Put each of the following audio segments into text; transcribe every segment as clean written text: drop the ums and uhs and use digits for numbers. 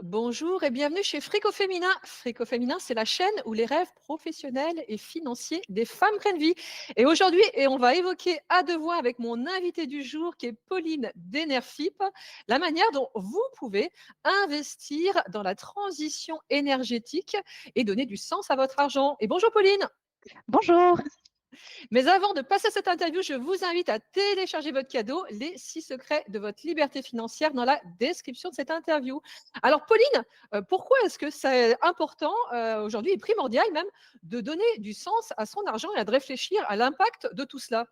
Bonjour et bienvenue chez Frico Féminin. Frico Féminin, c'est la chaîne où les rêves professionnels et financiers des femmes prennent vie. Et aujourd'hui, on va évoquer à deux voix avec mon invité du jour qui est Pauline d'Enerfip, la manière dont vous pouvez investir dans la transition énergétique et donner du sens à votre argent. Et bonjour Pauline. Bonjour. Mais avant de passer à cette interview, je vous invite à télécharger votre cadeau, les 6 secrets de votre liberté financière, dans la description de cette interview. Alors, Pauline, pourquoi est-ce que c'est important aujourd'hui et primordial même de donner du sens à son argent et de réfléchir à l'impact de tout cela?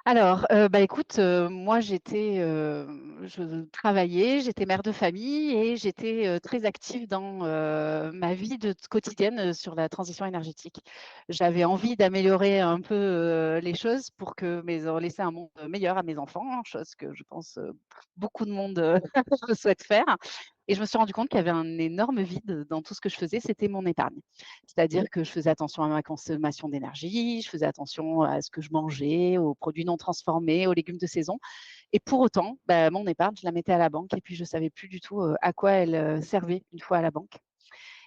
Alors, écoute, moi je travaillais, j'étais mère de famille et j'étais, très active dans, ma vie quotidienne, sur la transition énergétique. J'avais envie d'améliorer un peu, les choses pour que laisser un monde meilleur à mes enfants, hein, chose que je pense, beaucoup de monde, le souhaite faire. Et je me suis rendu compte qu'il y avait un énorme vide dans tout ce que je faisais, c'était mon épargne. C'est-à-dire que je faisais attention à ma consommation d'énergie, je faisais attention à ce que je mangeais, aux produits non transformés, aux légumes de saison. Et pour autant, mon épargne, je la mettais à la banque et puis je ne savais plus du tout, à quoi elle, servait une fois à la banque.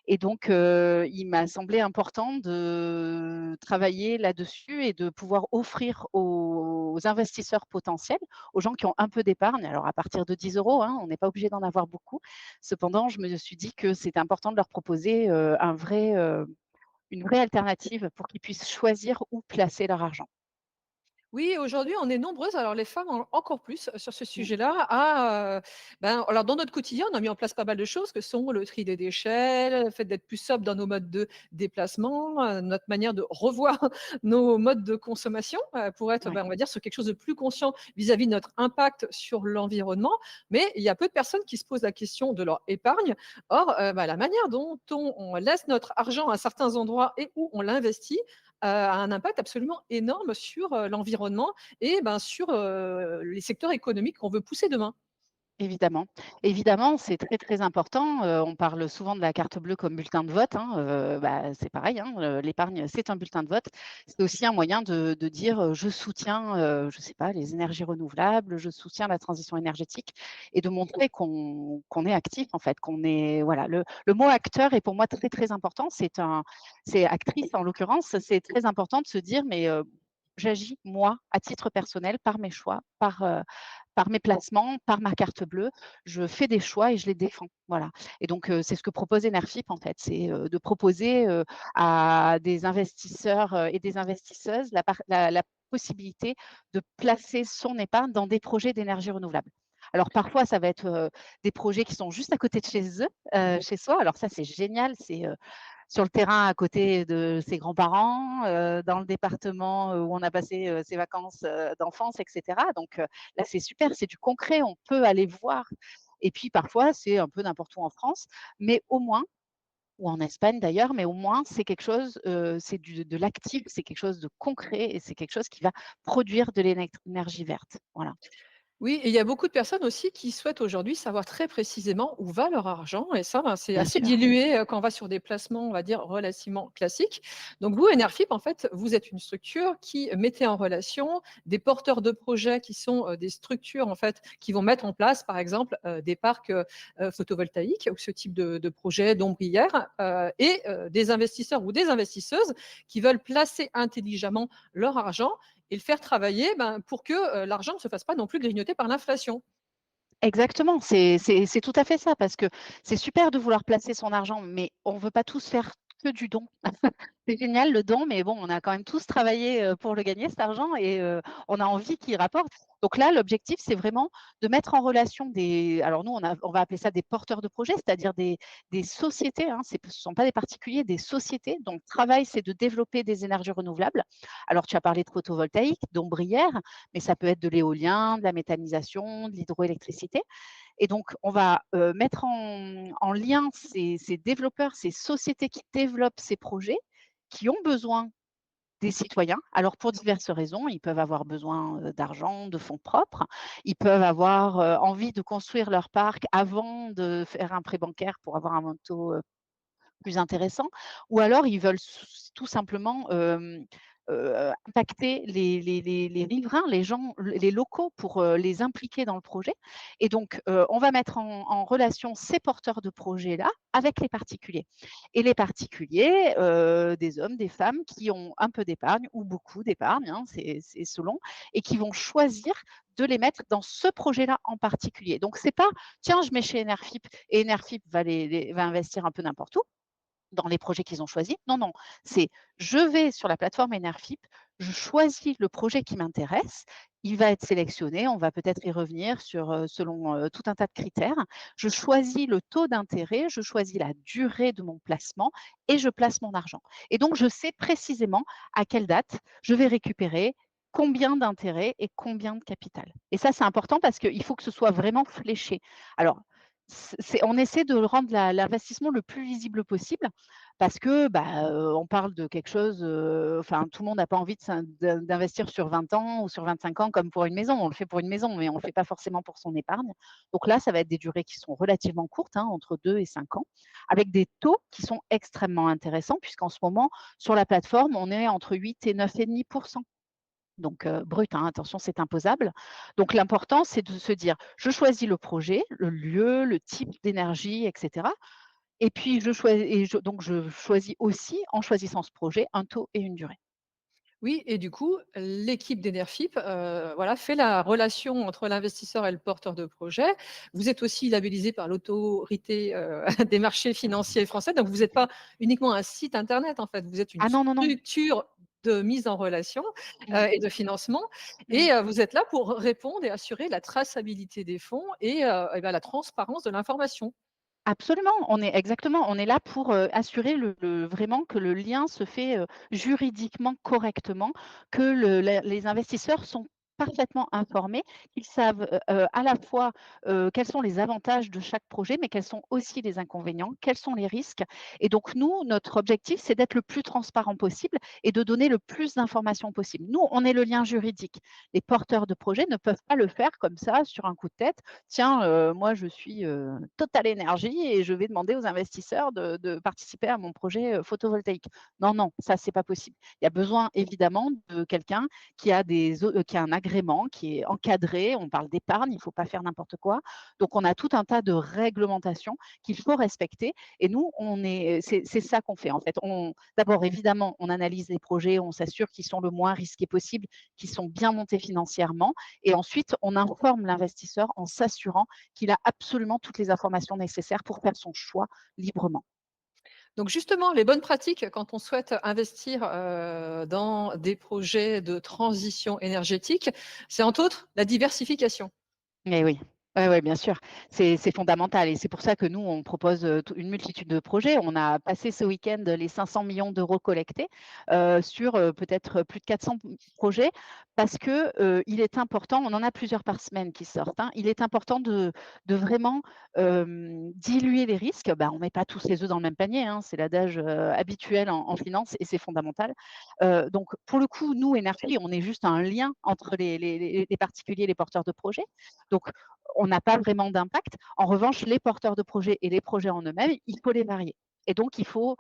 Et donc, il m'a semblé important de travailler là-dessus et de pouvoir offrir aux investisseurs potentiels, aux gens qui ont un peu d'épargne, alors à partir de 10 €, hein, on n'est pas obligé d'en avoir beaucoup. Cependant, je me suis dit que c'était important de leur proposer, une vraie alternative pour qu'ils puissent choisir où placer leur argent. Oui, aujourd'hui, on est nombreuses, alors les femmes encore plus sur ce Mmh. sujet-là, alors dans notre quotidien, on a mis en place pas mal de choses que sont le tri des déchets, le fait d'être plus sobre dans nos modes de déplacement, notre manière de revoir nos modes de consommation pour être, Ouais. on va dire, sur quelque chose de plus conscient vis-à-vis de notre impact sur l'environnement. Mais il y a peu de personnes qui se posent la question de leur épargne. Or, la manière dont on laisse notre argent à certains endroits et où on l'investit a un impact absolument énorme sur, l'environnement et sur, les secteurs économiques qu'on veut pousser demain. Évidemment. Évidemment, c'est très, très important. On parle souvent de la carte bleue comme bulletin de vote, hein, c'est pareil, hein, l'épargne, c'est un bulletin de vote. C'est aussi un moyen de dire, «Je soutiens, je sais pas, les énergies renouvelables, je soutiens la transition énergétique» et de montrer qu'on est actif, en fait, qu'on est voilà, le mot acteur est pour moi très, très important. C'est actrice, en l'occurrence, c'est très important de se dire: «Mais, j'agis moi, à titre personnel, par mes choix, par mes placements, par ma carte bleue, je fais des choix et je les défends. Voilà. Et donc, c'est ce que propose Enerfip en fait, c'est, de proposer, à des investisseurs, et des investisseuses la possibilité de placer son épargne dans des projets d'énergie renouvelable. Alors parfois, ça va être, des projets qui sont juste à côté de chez eux, chez soi. Alors ça, c'est génial, c'est, sur le terrain à côté de ses grands-parents, dans le département, où on a passé, ses vacances, d'enfance et cetera. Donc, là, c'est super, c'est du concret, on peut aller voir et puis parfois, c'est un peu n'importe où en France, mais au moins ou en Espagne d'ailleurs, mais au moins c'est quelque chose, c'est de l'actif, c'est quelque chose de concret et c'est quelque chose qui va produire de l'énergie verte. Voilà. Oui, et il y a beaucoup de personnes aussi qui souhaitent aujourd'hui savoir très précisément où va leur argent et ça, c'est Bien assez sûr. dilué, quand on va sur des placements, on va dire, relativement classiques. Donc vous, Enerfip, en fait, vous êtes une structure qui mettait en relation des porteurs de projets qui sont, des structures, en fait, qui vont mettre en place, par exemple, des parcs, photovoltaïques ou ce type de projet d'ombrière, et des investisseurs ou des investisseuses qui veulent placer intelligemment leur argent et le faire travailler pour que l'argent ne se fasse pas non plus grignoter par l'inflation. Exactement, c'est tout à fait ça, parce que c'est super de vouloir placer son argent, mais on ne veut pas tous faire que du don. C'est génial le don, mais bon, on a quand même tous travaillé, pour le gagner cet argent et on a envie qu'il rapporte. Donc là, l'objectif, c'est vraiment de mettre en relation alors nous, on va appeler ça des porteurs de projets, c'est-à-dire des sociétés, hein, ce ne sont pas des particuliers, des sociétés dont le travail, c'est de développer des énergies renouvelables. Alors tu as parlé de photovoltaïque, d'ombrière, mais ça peut être de l'éolien, de la méthanisation, de l'hydroélectricité. Et donc, on va, mettre en lien ces développeurs, ces sociétés qui développent ces projets, qui ont besoin des citoyens. Alors pour diverses raisons, ils peuvent avoir besoin, d'argent, de fonds propres. Ils peuvent avoir, envie de construire leur parc avant de faire un prêt bancaire pour avoir un taux, plus intéressant. Ou alors ils veulent tout simplement, impacter les riverains, les gens, les locaux pour, les impliquer dans le projet et donc on va mettre en relation ces porteurs de projets-là avec les particuliers et les particuliers, des hommes, des femmes qui ont un peu d'épargne ou beaucoup d'épargne, hein, c'est selon et qui vont choisir de les mettre dans ce projet-là en particulier. Donc c'est pas: «Tiens, je mets chez Enerfip et Enerfip va investir un peu n'importe où» dans les projets qu'ils ont choisis. Non, non, c'est je vais sur la plateforme Enerfip, je choisis le projet qui m'intéresse, il va être sélectionné, on va peut-être y revenir sur, selon, tout un tas de critères. Je choisis le taux d'intérêt, je choisis la durée de mon placement et je place mon argent. Et donc je sais précisément à quelle date je vais récupérer combien d'intérêt et combien de capital. Et ça, c'est important parce qu'il faut que ce soit vraiment fléché. Alors, on essaie de rendre l'investissement le plus visible possible parce que, bah, on parle de quelque chose, enfin tout le monde n'a pas envie d'investir sur 20 ans ou sur 25 ans comme pour une maison. On le fait pour une maison, mais on ne le fait pas forcément pour son épargne. Donc là, ça va être des durées qui sont relativement courtes, hein, entre 2 et 5 ans, avec des taux qui sont extrêmement intéressants puisqu'en ce moment, sur la plateforme, on est entre 8 et 9,5%. Donc brut, hein, attention, c'est imposable. Donc l'important, c'est de se dire: «Je choisis le projet, le lieu, le type d'énergie et cetera et puis je choisis aussi, en choisissant ce projet, un taux et une durée». Oui et du coup, l'équipe d'Enerfip, voilà, fait la relation entre l'investisseur et le porteur de projet. Vous êtes aussi labellisé par l'autorité, des marchés financiers français, donc vous n'êtes pas uniquement un site internet, en fait, vous êtes une Ah non, non, non. structure de mise en relation, Mmh. et de financement Mmh. et vous êtes là pour répondre et assurer la traçabilité des fonds et bah, la transparence de l'information. Absolument, on est là pour, assurer le vraiment que le lien se fait, juridiquement correctement, que les investisseurs sont parfaitement informés, qu'ils savent, à la fois, quels sont les avantages de chaque projet, mais quels sont aussi les inconvénients, quels sont les risques et donc nous, notre objectif, c'est d'être le plus transparent possible et de donner le plus d'informations possible. Nous, on est le lien juridique. Les porteurs de projets ne peuvent pas le faire comme ça sur un coup de tête. Tiens, moi je suis, Total Énergie et je vais demander aux investisseurs de participer à mon projet, photovoltaïque. Non, non, ça c'est pas possible. Il y a besoin évidemment de quelqu'un qui a un agrément, qui est encadré. On parle d'épargne, il ne faut pas faire n'importe quoi. Donc on a tout un tas de réglementations qu'il faut respecter et nous c'est ça qu'on fait en fait. D'abord évidemment, on analyse les projets, on s'assure qu'ils sont le moins risqués possible, qu'ils sont bien montés financièrement et ensuite, on informe l'investisseur en s'assurant qu'il a absolument toutes les informations nécessaires pour faire son choix librement. Donc justement, les bonnes pratiques quand on souhaite investir, dans des projets de transition énergétique, c'est entre autres la diversification. Eh oui. Ouais, ouais, bien sûr. C'est fondamental et c'est pour ça que nous, on propose, une multitude de projets. On a passé ce week-end les 500 millions d'euros collectés, sur, peut-être plus de 400 projets parce que, il est important on en a plusieurs par semaine qui sortent, hein. Il est important de vraiment, diluer les risques. Bah, on met pas tous les œufs dans le même panier, hein, c'est l'adage, habituel en finance et c'est fondamental. Donc pour le coup, nous, Energy, on est juste un lien entre les particuliers et les porteurs de projets. Donc, on n'a pas vraiment d'impact. En revanche, les porteurs de projets et les projets en eux-mêmes, il faut les varier. Et donc, il faut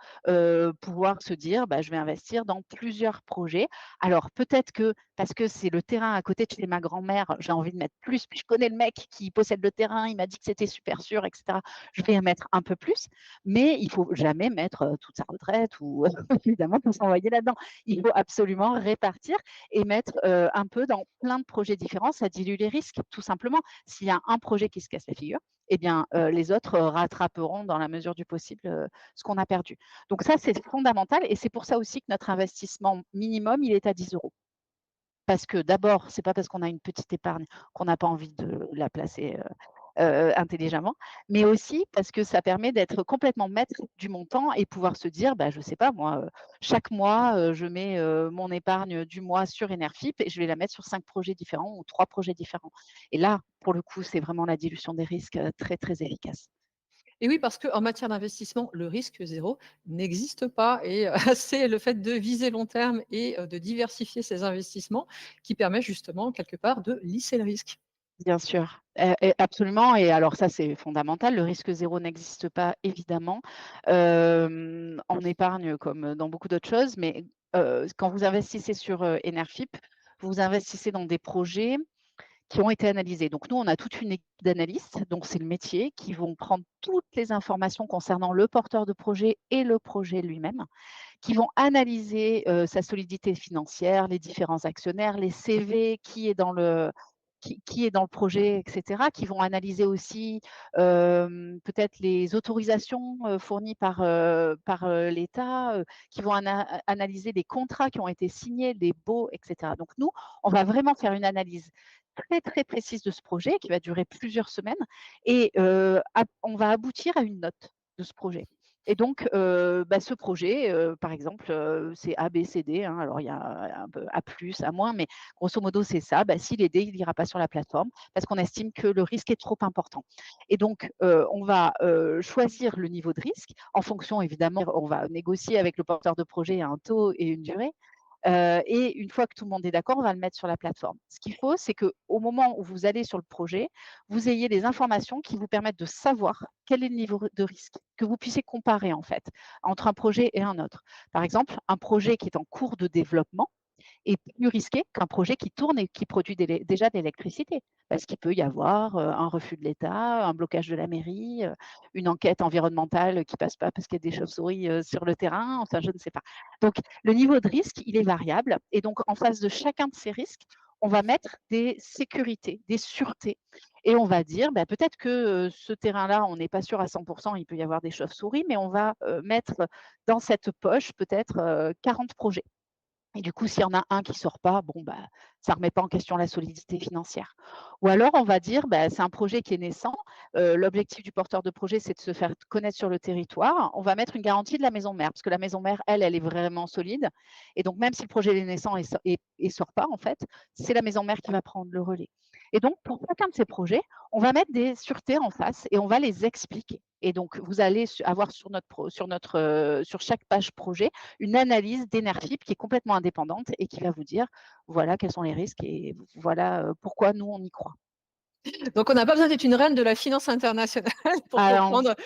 pouvoir se dire, bah, je vais investir dans plusieurs projets. Alors, peut-être que parce que c'est le terrain à côté de chez ma grand-mère, j'ai envie de mettre plus, puis je connais le mec qui possède le terrain, il m'a dit que c'était super sûr, etc. Je vais en mettre un peu plus, mais il faut jamais mettre toute sa retraite ou évidemment tout s'envoyer là-dedans. Il faut absolument répartir et mettre un peu dans plein de projets différents, ça dilue les risques, tout simplement. S'il y a un projet qui se casse la figure, eh bien, les autres rattraperont dans la mesure du possible ce qu'on a perdu. Donc ça, c'est fondamental et c'est pour ça aussi que notre investissement minimum, il est à 10 euros. Parce que d'abord, c'est pas parce qu'on a une petite épargne qu'on n'a pas envie de la placer intelligemment, mais aussi parce que ça permet d'être complètement maître du montant et pouvoir se dire, bah, je sais pas moi, chaque mois, je mets, mon épargne du mois sur Enerfip et je vais la mettre sur 5 projets différents ou 3 projets différents. Et là, pour le coup, c'est vraiment la dilution des risques, très, très efficace. Et oui, parce qu'en matière d'investissement, le risque zéro n'existe pas et c'est le fait de viser long terme et de diversifier ses investissements qui permet justement quelque part de lisser le risque. Bien sûr, et absolument et alors ça, c'est fondamental. Le risque zéro n'existe pas évidemment, en épargne comme dans beaucoup d'autres choses, mais quand vous investissez sur, Enerfip, vous investissez dans des projets qui ont été analysés. Donc nous, on a toute une équipe d'analystes, donc c'est le métier, qui vont prendre toutes les informations concernant le porteur de projet et le projet lui-même, qui vont analyser, sa solidité financière, les différents actionnaires, les CV, qui est dans le projet, et cetera, qui vont analyser aussi, peut-être les autorisations, fournies par l'État, qui vont analyser les contrats qui ont été signés, les baux, et cetera. Donc nous, on va vraiment faire une analyse très, très précise de ce projet qui va durer plusieurs semaines et on va aboutir à une note de ce projet. Et donc, ce projet, par exemple, c'est A, B, C, D, hein, alors il y a un peu A+, A-, mais grosso modo, c'est ça. S'il est D, il n'ira pas sur la plateforme parce qu'on estime que le risque est trop important. Et donc, on va, choisir le niveau de risque en fonction évidemment, on va négocier avec le porteur de projet un taux et une durée. Et une fois que tout le monde est d'accord, on va le mettre sur la plateforme. Ce qu'il faut, c'est qu'au moment où vous allez sur le projet, vous ayez les informations qui vous permettent de savoir quel est le niveau de risque, que vous puissiez comparer en fait entre un projet et un autre. Par exemple, un projet qui est en cours de développement est plus risqué qu'un projet qui tourne et qui produit déjà de l'électricité. Parce qu'il peut y avoir un refus de l'État, un blocage de la mairie, une enquête environnementale qui passe pas parce qu'il y a des chauves-souris sur le terrain, enfin je ne sais pas. Donc le niveau de risque, il est variable. Et donc en face de chacun de ces risques, on va mettre des sécurités, des sûretés. Et on va dire, peut-être que ce terrain-là, on n'est pas sûr à 100%, il peut y avoir des chauves-souris, mais on va mettre dans cette poche peut-être 40 projets. Et du coup, s'il y en a un qui sort pas, bon, ça remet pas en question la solidité financière. Ou alors, on va dire, c'est un projet qui est naissant. L'objectif du porteur de projet, c'est de se faire connaître sur le territoire. On va mettre une garantie de la maison mère, parce que la maison mère, elle est vraiment solide. Et donc, même si le projet est naissant et sort pas, en fait, c'est la maison mère qui va prendre le relais. Et donc, pour chacun de ces projets, on va mettre des sûretés en face et on va les expliquer. Et donc, vous allez avoir sur chaque page projet une analyse d'Enerfip qui est complètement indépendante et qui va vous dire voilà quels sont les risques et voilà pourquoi nous on y croit. Donc on n'a pas besoin d'être une reine de la finance internationale pour Alors, comprendre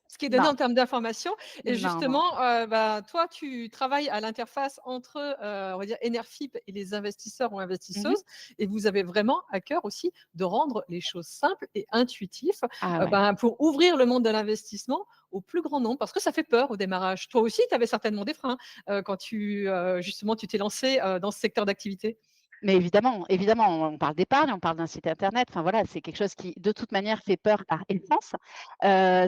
ce qui est donné non, en termes d'informations. Et non, non. justement, toi, tu travailles à l'interface entre, on va dire, Enerfip et les investisseurs ou Mhm. investisseuses. Et vous avez vraiment à cœur aussi de rendre les choses simples et intuitives Ah ouais. pour ouvrir le monde de l'investissement au plus grand nombre. Parce que ça fait peur au démarrage. Toi aussi, tu avais certainement des freins quand justement, tu t'es lancé dans ce secteur d'activité. Mais évidemment, évidemment, on parle d'épargne, on parle d'un site internet, enfin voilà, c'est quelque chose qui, de toute manière, fait peur par essence.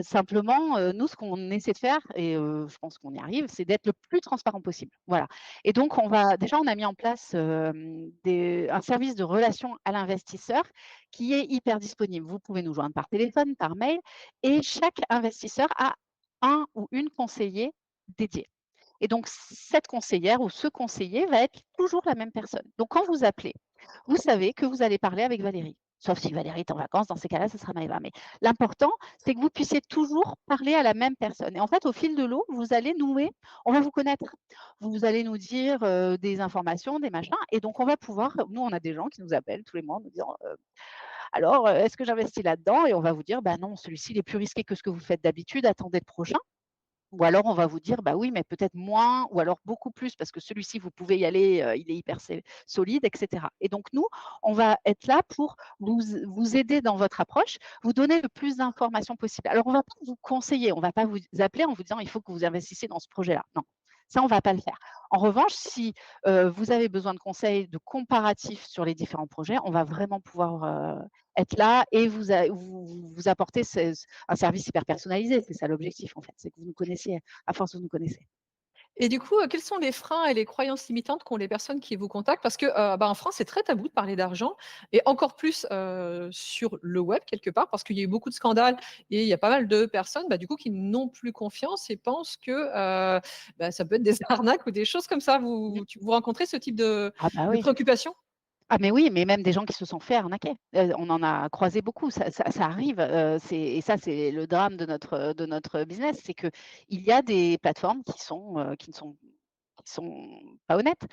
Simplement, nous, ce qu'on essaie de faire, et je pense qu'on y arrive, c'est d'être le plus transparent possible. Voilà. Et donc, on a mis en place un service de relation à l'investisseur qui est hyper disponible. Vous pouvez nous joindre par téléphone, par mail, et chaque investisseur a un ou une conseiller dédiée. Et donc, cette conseillère ou ce conseiller va être toujours la même personne. Donc, quand vous appelez, vous savez que vous allez parler avec Valérie. Sauf si Valérie est en vacances, dans ces cas-là, ce sera Maëva. Mais l'important, c'est que vous puissiez toujours parler à la même personne. Et en fait, au fil de l'eau, vous allez nouer, on va vous connaître. Vous allez nous dire des informations, des machins. Et donc, on va pouvoir, nous, on a des gens qui nous appellent tous les mois, nous disant alors, est-ce que j'investis là-dedans? Et on va vous dire, non, celui-ci, il est plus risqué que ce que vous faites d'habitude, attendez le prochain. Ou alors on va vous dire: «Bah oui, mais peut-être moins ou alors beaucoup plus parce que celui-ci vous pouvez y aller, il est hyper solide» et cetera. Et donc nous, on va être là pour vous aider dans votre approche, vous donner le plus d'informations possible. Alors on ne va pas vous conseiller, on ne va pas vous appeler en vous disant: «Il faut que vous investissiez dans ce projet-là». Non, ça on ne va pas le faire. En revanche, si, vous avez besoin de conseils, de comparatifs sur les différents projets, on va vraiment pouvoir, être là et vous apporter un service hyper personnalisé. C'est ça l'objectif en fait, c'est que vous nous connaissiez, à force vous nous connaissez. Et du coup, quels sont les freins et les croyances limitantes qu'ont les personnes qui vous contactent? Parce que, en France, c'est très tabou de parler d'argent et encore plus, sur le web quelque part parce qu'il y a eu beaucoup de scandales et il y a pas mal de personnes, du coup, qui n'ont plus confiance et pensent que, ça peut être des arnaques ou des choses comme ça. Mmh. Vous rencontrez ce type Ah bah de oui. préoccupation? Ah mais oui, mais même des gens qui se sont fait arnaquer. On en a croisé beaucoup, ça arrive, et ça, c'est le drame de notre business, c'est qu'il y a des plateformes qui sont pas honnêtes.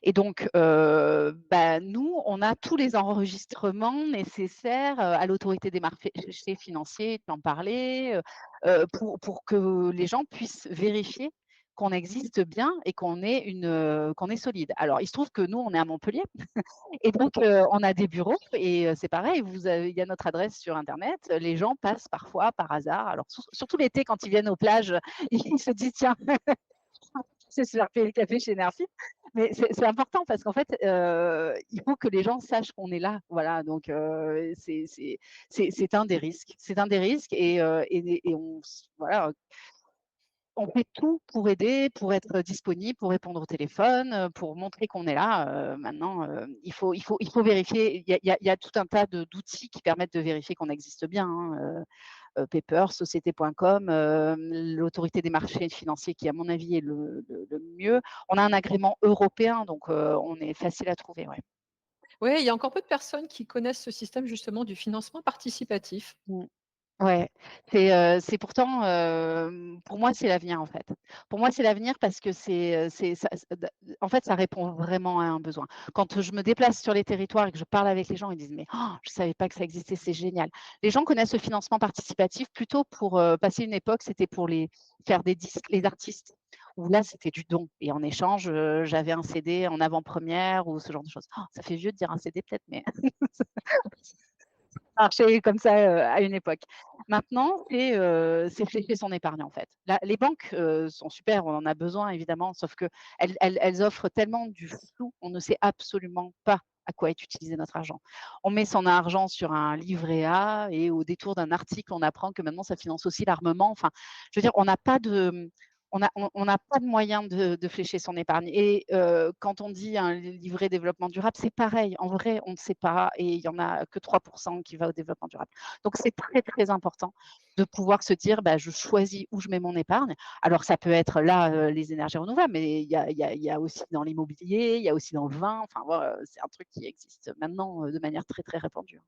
Et donc, nous, on a tous les enregistrements nécessaires, à l'autorité des marchés financiers d'en parler, pour que les gens puissent vérifier qu'on existe bien et qu'on est solide. Alors il se trouve que nous, on est à Montpellier et donc on a des bureaux et c'est pareil, il y a notre adresse sur internet. Les gens passent parfois par hasard, alors surtout l'été quand ils viennent aux plages, ils se disent: «Tiens, c'est se faire payer le café chez Nerfy». Mais c'est important parce qu'en fait, il faut que les gens sachent qu'on est là. Voilà, donc c'est un des risques. C'est un des risques et on s voilà, on fait tout pour aider, pour être disponible, pour répondre au téléphone, pour montrer qu'on est là. Maintenant, il faut vérifier. Il y a tout un tas d'outils qui permettent de vérifier qu'on existe bien, hein, Paper, société.com, l'autorité des marchés financiers qui, à mon avis, est le mieux. On a un agrément européen, donc on est facile à trouver, ouais. Oui, il y a encore peu de personnes qui connaissent ce système justement du financement participatif. Mmh. Ouais, c'est pourtant, pour moi, c'est l'avenir, en fait. Pour moi, c'est l'avenir parce que c'est ça ç d en fait, ça répond vraiment à un besoin. Quand je me déplace sur les territoires et que je parle avec les gens, ils disent: «Mais je ne savais pas que ça existait, c'est génial». Les gens connaissent le financement participatif plutôt pour, passer une époque, c'était pour faire des disques, les artistes, où là, c'était du don et en échange, j'avais un CD en avant-première ou ce genre de choses. Ça fait vieux de dire un CD peut-être, mais marché comme ça, à une époque. Maintenant, c'est flécher son épargne, en fait. Là, les banques, sont super, on en a besoin évidemment, sauf qu'elles offrent tellement du flou, on ne sait absolument pas à quoi est utilisé notre argent. On met son argent sur un livret A et au détour d'un article, on apprend que maintenant ça finance aussi l'armement. Enfin, je veux dire, on n'a pas de moyen de flécher son épargne et quand on dit un livret développement durable, c'est pareil. En vrai, on ne sait pas et il y en a que 3 qui va au développement durable. Donc c'est très, très important de pouvoir se dire: «Bah, je choisis où je mets mon épargne». Alors ça peut être là, les énergies renouvelables, mais il y a aussi dans l'immobilier, il y a aussi dans le vin, enfin voilà, c'est un truc qui existe maintenant, de manière très, très répandue.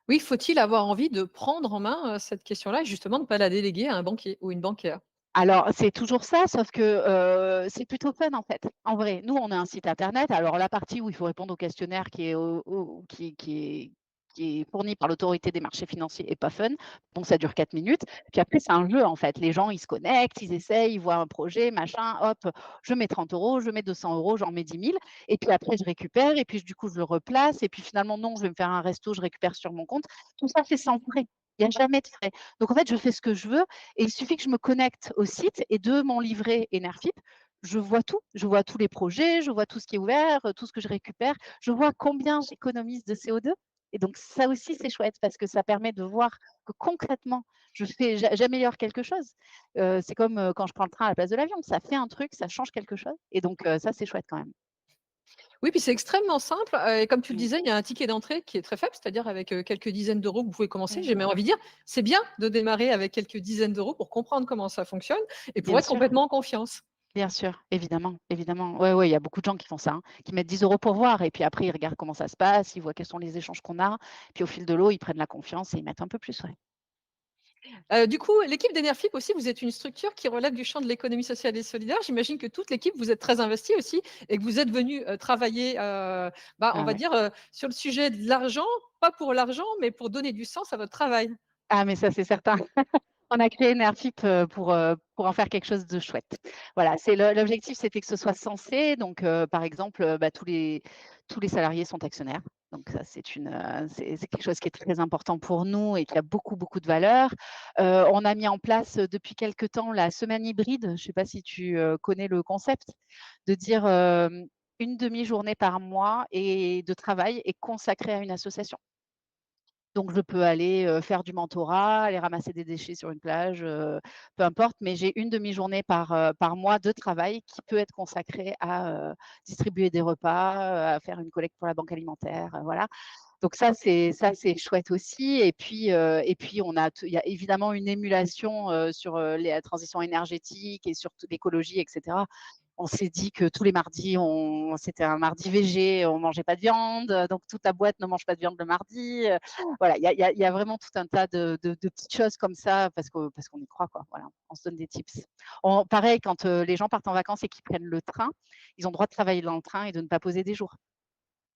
Oui, faut-il avoir envie de prendre en main, cette question-là et justement de ne pas la déléguer à un banquier ou une banquière? Alors, c'est toujours ça, sauf que, c'est plutôt fun, en fait. En vrai, nous, on a un site internet. Alors la partie où il faut répondre au questionnaire qui est au qui est fourni par l'autorité des marchés financiers est pas fun. Donc ça dure 4 minutes. Puis après, c'est un jeu, en fait. Les gens, ils se connectent, ils essayent, ils voient un projet, machin, hop, je mets 30 €, je mets 200 €, j'en mets 10 000 et puis après je récupère et puis du coup, je le replace et puis finalement, non, je vais me faire un resto, je récupère sur mon compte. Tout ça, c'est sans frais. Il y a jamais de frais. Donc en fait, je fais ce que je veux et il suffit que je me connecte au site et de mon livret Enerfip, je vois tout. Je vois tous les projets, je vois tout ce qui est ouvert, tout ce que je récupère. Je vois combien j'économise de CO2 et donc ça aussi, c'est chouette parce que ça permet de voir que concrètement, j'améliore quelque chose. C'est comme, quand je prends le train à la place de l'avion, ça fait un truc, ça change quelque chose et donc ça, c'est chouette quand même. Oui, puis c'est extrêmement simple, et comme tu le Mmh. disais, il y a un ticket d'entrée qui est très faible, c'est-à-dire avec, quelques dizaines d'euros, vous pouvez commencer. J'ai Mmh. même envie de dire, c'est bien de démarrer avec quelques dizaines d'euros pour comprendre comment ça fonctionne et pour Bien être sûr. complètement en confiance. Bien sûr, évidemment, évidemment. Ouais, ouais, il y a beaucoup de gens qui font ça, hein, qui mettent 10 € pour voir et puis après ils regardent comment ça se passe, ils voient quels sont les échanges qu'on a, puis au fil de l'eau, ils prennent la confiance et ils mettent un peu plus, ouais. Du coup, l'équipe d'Enerfip aussi, vous êtes une structure qui relève du champ de l'économie sociale et solidaire. J'imagine que toute l'équipe, vous êtes très investie aussi et que vous êtes venus, travailler, on Ah va ouais. dire, sur le sujet de l'argent, pas pour l'argent, mais pour donner du sens à votre travail. Ah mais ça, c'est certain. On a créé Nerfip, pour en faire quelque chose de chouette. Voilà, l'objectif, c'était que ce soit sensé, donc par exemple, bah, tous les salariés sont actionnaires. Donc ça, c'est quelque chose qui est très important pour nous et qui a beaucoup, beaucoup de valeur. On a mis en place, depuis quelque temps la semaine hybride. Je ne sais pas si tu, connais le concept? De dire, une demi-journée par mois et de travail est consacrée à une association. Donc je peux aller, faire du mentorat, aller ramasser des déchets sur une plage, peu importe, mais j'ai une demi-journée par mois de travail qui peut être consacrée à, distribuer des repas, à faire une collecte pour la banque alimentaire, voilà. Donc ça c'est chouette aussi et puis il y a évidemment une émulation, sur, la transition énergétique et sur toute l'écologie et cetera. On s'est dit que tous les mardis, c'était un mardi végé, on mangeait pas de viande, donc toute la boîte ne mange pas de viande le mardi, voilà, il y a vraiment tout un tas de petites choses comme ça parce qu'on y croit quoi, voilà, on se donne des tips. Pareil quand, les gens partent en vacances et qu'ils prennent le train, ils ont le droit de travailler dans le train et de ne pas poser des jours.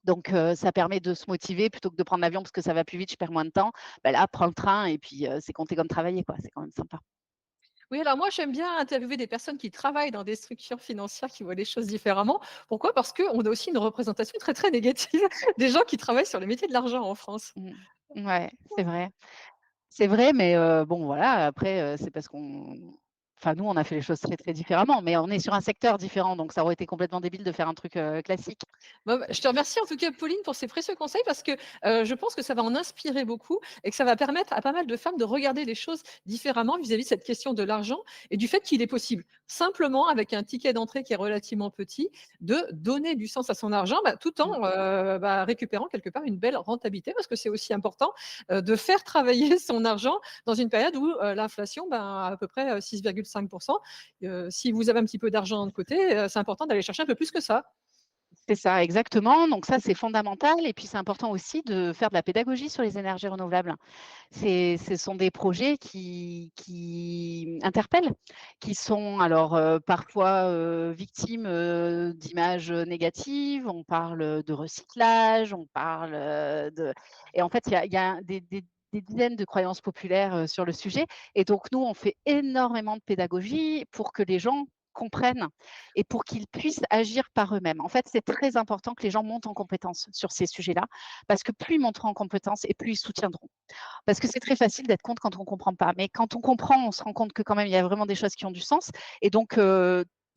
Donc ça permet de se motiver plutôt que de prendre l'avion parce que ça va plus vite, je perds moins de temps. Bah là, prends le train et puis, c'est compté comme travailler quoi, c'est quand même sympa. Oui, alors moi, j'aime bien interviewer des personnes qui travaillent dans des structures financières qui voient les choses différemment. Pourquoi? Parce qu'on a aussi une représentation très, très négative des gens qui travaillent sur les métiers de l'argent en France. Mmh. Ouais, c'est vrai. C'est vrai, mais bon voilà, après, c'est parce qu'on enfin nous, on a fait les choses très, très différemment, mais on est sur un secteur différent, donc ça aurait été complètement débile de faire un truc, classique. Bah, je te remercie en tout cas, Pauline, pour ces précieux conseils parce que je pense que ça va en inspirer beaucoup et que ça va permettre à pas mal de femmes de regarder les choses différemment vis-à-vis de cette question de l'argent et du fait qu'il est possible, simplement avec un ticket d'entrée qui est relativement petit, de donner du sens à son argent, bah, tout Mmh. en récupérant quelque part une belle rentabilité parce que c'est aussi important de faire travailler son argent dans une période où l'inflation, ben, à peu près 6,5%. Si vous avez un petit peu d'argent de côté, c'est important d'aller chercher un peu plus que ça. C'est ça, exactement, donc ça, c'est fondamental et puis c'est important aussi de faire de la pédagogie sur les énergies renouvelables. Ce sont des projets qui interpellent, qui sont alors, parfois, victimes, d'images, négatives. On parle de recyclage, on parle, de et en fait, il y a des dizaines de croyances populaires, sur le sujet et donc nous, on fait énormément de pédagogie pour que les gens comprennent et pour qu'ils puissent agir par eux-mêmes. En fait, c'est très important que les gens montent en compétence sur ces sujets-là, parce que plus ils monteront en compétence et plus ils soutiendront. Parce que c'est très facile d'être contre quand on ne comprend pas. Mais quand on comprend, on se rend compte que quand même, il y a vraiment des choses qui ont du sens. Et donc,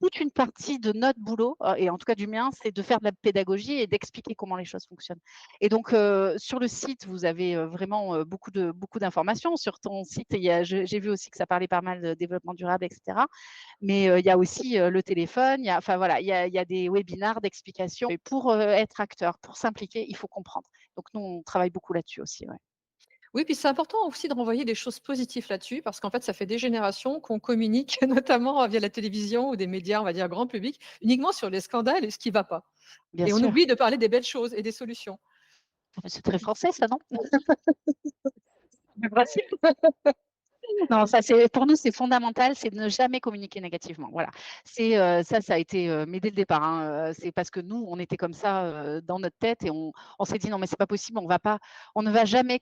toute une partie de notre boulot, et en tout cas du mien, c'est de faire de la pédagogie et d'expliquer comment les choses fonctionnent. Et donc, sur le site, vous avez vraiment beaucoup d'informations. Sur ton site, j'ai vu aussi que ça parlait pas mal de développement durable, etc. Mais il y a aussi le téléphone, enfin voilà, il y a des webinars d'explications. Et pour être acteur, pour s'impliquer, il faut comprendre. Donc, nous, on travaille beaucoup là-dessus aussi. Ouais. Oui, puis c'est important aussi de renvoyer des choses positives là-dessus, parce qu'en fait, ça fait des générations qu'on communique, notamment via la télévision ou des médias, on va dire grand public, uniquement sur les scandales et ce qui ne va pas. Bien Et on sûr. oublie de parler des belles choses et des solutions. C'est très français ça, non? Le principe. Non, ça c'est pour nous, c'est fondamental, c'est de ne jamais communiquer négativement. Voilà. Ça a été, mais dès le départ, hein, c'est parce que nous, on était comme ça, dans notre tête et on s'est dit: «Non mais c'est pas possible, on ne va jamais,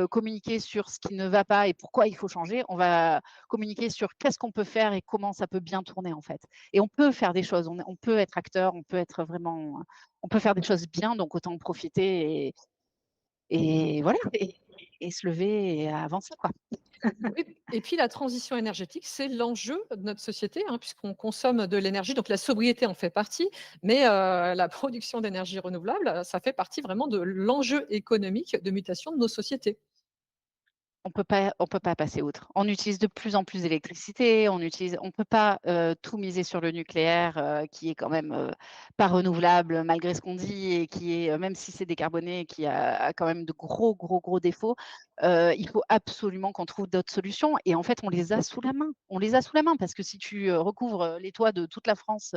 communiquer sur ce qui ne va pas et pourquoi il faut changer. On va communiquer sur qu'est-ce qu'on peut faire et comment ça peut bien tourner, en fait». Et on peut faire des choses, on peut être acteur, on peut être vraiment, on peut faire des choses bien, donc autant en profiter et voilà et se lever et avancer, quoi. Oui, et puis la transition énergétique, c'est l'enjeu de notre société, hein, puisqu'on consomme de l'énergie, donc la sobriété en fait partie, mais la production d'énergie renouvelable, ça fait partie vraiment de l'enjeu économique de mutation de nos sociétés. On peut pas passer outre. On utilise de plus en plus d'électricité, on peut pas, tout miser sur le nucléaire, qui est quand même, pas renouvelable malgré ce qu'on dit et qui est, même si c'est décarboné, qui a quand même de gros, gros, gros défauts. Il faut absolument qu'on trouve d'autres solutions et en fait, on les a sous la main. On les a sous la main parce que si tu, recouvres, les toits de toute la France,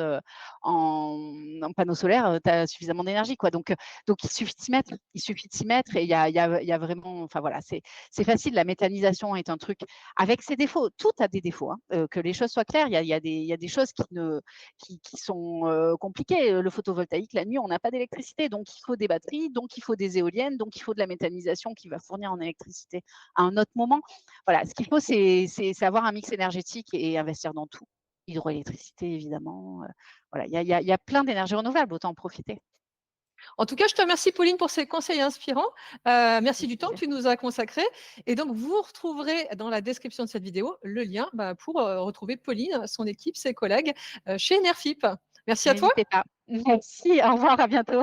en panneaux solaires, tu as suffisamment d'énergie, quoi. Donc il suffit de s'y mettre. Il suffit de s'y mettre et il y a vraiment enfin voilà, c'est facile, la méthanisation est un truc avec ses défauts. Tout a des défauts, hein, que les choses soient claires. Il y a des choses qui sont, compliquées. Le photovoltaïque, la nuit, on n'a pas d'électricité, donc il faut des batteries, donc il faut des éoliennes, donc il faut de la méthanisation qui va fournir en électricité à un autre moment. Voilà, ce qu'il faut, c'est avoir un mix énergétique et investir dans tout. Hydroélectricité évidemment, voilà, il y a plein d'énergies renouvelables, autant en profiter. En tout cas, je te remercie Pauline pour ces conseils inspirants. Merci Avec du temps que plaisir. tu nous as consacré et donc vous retrouverez dans la description de cette vidéo le lien, bah, pour, retrouver Pauline, son équipe, ses collègues, chez Enerfip. Merci à toi. N'hésitez pas. Merci, au revoir, à bientôt.